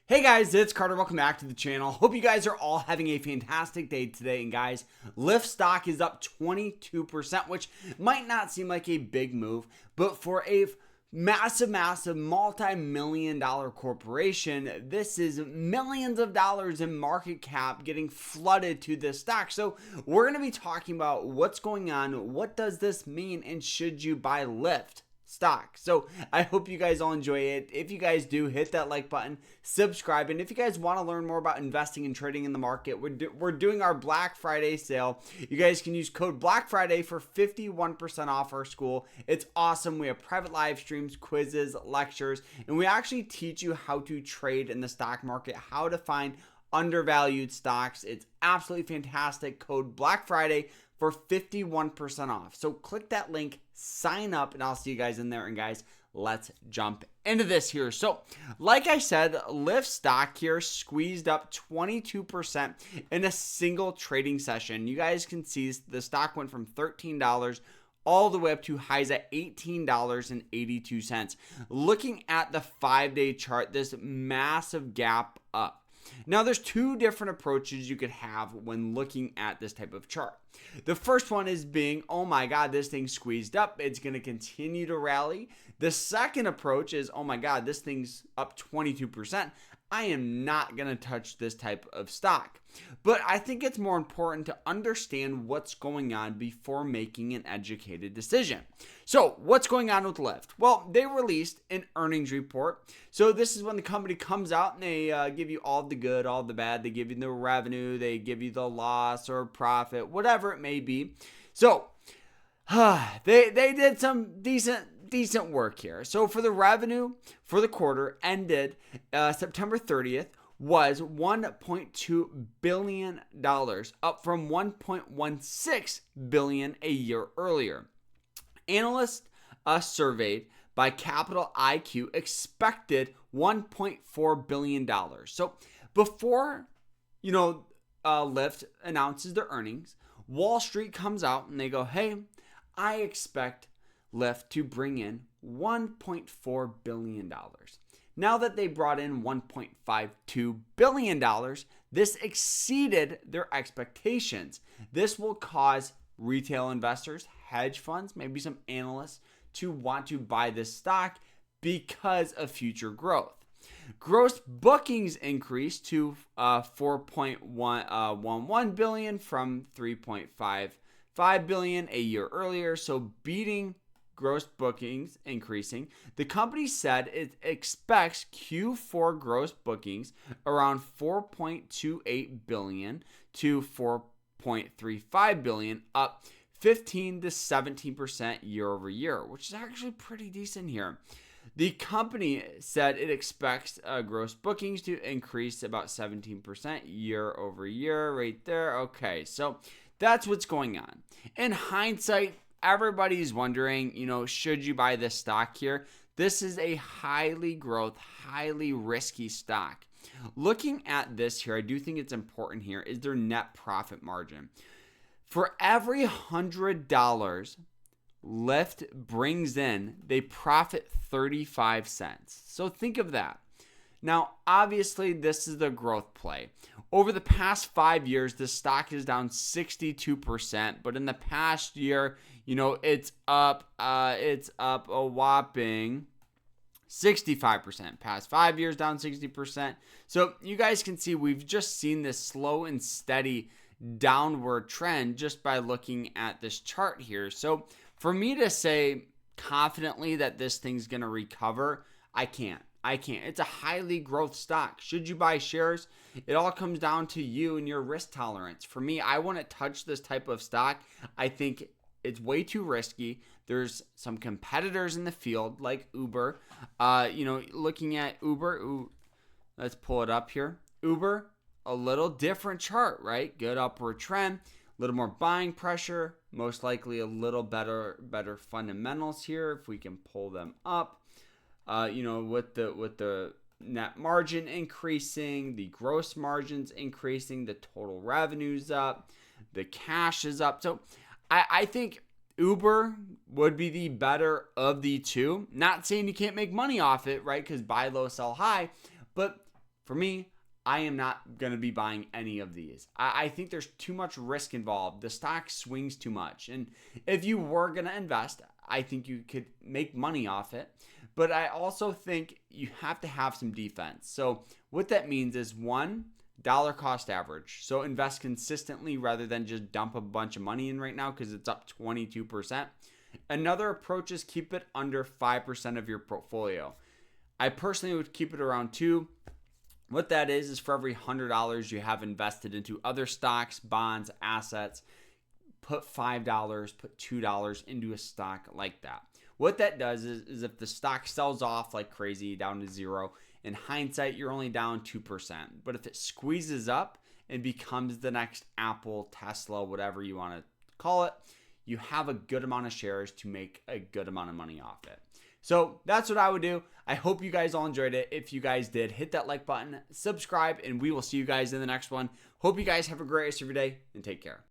Hey guys, it's Carter. Welcome back to the channel. Hope you guys are all having a fantastic day today. And guys, LYFT stock is up 22%, which might not seem like a big move, but for a massive, multi-million dollar corporation, this is millions of dollars in market cap getting flooded to this stock. So we're going to be talking about what's going on, what does this mean, and should you buy LYFT stock. So I hope you guys all enjoy it. If you guys do, hit that like button, subscribe, and if you guys want to learn more about investing and trading in the market, we're doing our Black Friday sale. You guys can use code Black Friday for 51% off our school. It's awesome. We have private live streams, quizzes, lectures, and we actually teach you how to trade in the stock market, how to find undervalued stocks. It's absolutely fantastic. Code Black Friday for 51% off. So click that link, sign up, and I'll see you guys in there. And guys, let's jump into this here. So like I said, LYFT stock here squeezed up 22% in a single trading session. You guys can see the stock went from $13 all the way up to highs at $18.82. Looking at the 5-day chart, this massive gap up. Now, there's two different approaches you could have when looking at this type of chart. The first one is being, oh my God, this thing squeezed up. It's going to continue to rally. The second approach is, oh my God, this thing's up 22%. I am not going to touch this type of stock. But I think it's more important to understand what's going on before making an educated decision. So what's going on with LYFT? Well, they released an earnings report. So this is when the company comes out and they give you all the good, all the bad. They give you the revenue, they give you the loss or profit, whatever it may be. So they did some decent work here. So for the revenue for the quarter ended September 30th was $1.2 billion, up from $1.16 billion a year earlier. Analysts surveyed by Capital IQ expected $1.4 billion. So before, LYFT announces their earnings, Wall Street comes out and they go, hey, I expect LYFT to bring in $1.4 billion. Now that they brought in $1.52 billion, this exceeded their expectations. This will cause retail investors, hedge funds, maybe some analysts to want to buy this stock because of future growth. Gross bookings increased to $4.11 billion from $3.55 billion a year earlier, so beating gross bookings increasing. The company said it expects Q4 gross bookings around $4.28 billion to $4.35 billion, up 15 to 17% year over year, which is actually pretty decent here. The company said it expects gross bookings to increase about 17% year over year right there. Okay, so that's what's going on. In hindsight, everybody's wondering, should you buy this stock here? This is a highly growth, highly risky stock. Looking at this here, I do think it's important here is their net profit margin. For every $100 LYFT brings in, they profit 35 cents. So think of that. Now, obviously, this is the growth play. Over the past 5 years, the stock is down 62%, but in the past year, it's up a whopping 65%. Past 5 years, down 60%. So you guys can see we've just seen this slow and steady downward trend just by looking at this chart here. So for me to say confidently that this thing's going to recover, I can't. It's a highly growth stock. Should you buy shares? It all comes down to you and your risk tolerance. For me, I wouldn't touch this type of stock. I think it's way too risky. There's some competitors in the field like Uber. Looking at Uber, let's pull it up here. Uber, a little different chart, right? Good upward trend, a little more buying pressure, most likely a little better fundamentals here if we can pull them up. With the net margin increasing, the gross margins increasing, the total revenues up, the cash is up. So I think Uber would be the better of the two. Not saying you can't make money off it, right? Because buy low, sell high. But For me, I am not going to be buying any of these. I think there's too much risk involved. The stock swings too much. And if you were going to invest, I think you could make money off it. But I also think you have to have some defense. So what that means is, one, dollar cost average. So invest consistently rather than just dump a bunch of money in right now because it's up 22%. Another approach is keep it under 5% of your portfolio. I personally would keep it around 2%. What that is for every $100 you have invested into other stocks, bonds, assets, put $5, put $2 into a stock like that. What that does is if the stock sells off like crazy down to 0, in hindsight, you're only down 2%. But if it squeezes up and becomes the next Apple, Tesla, whatever you want to call it, you have a good amount of shares to make a good amount of money off it. So that's what I would do. I hope you guys all enjoyed it. If you guys did, hit that like button, subscribe, and we will see you guys in the next one. Hope you guys have a great rest of your day, and take care.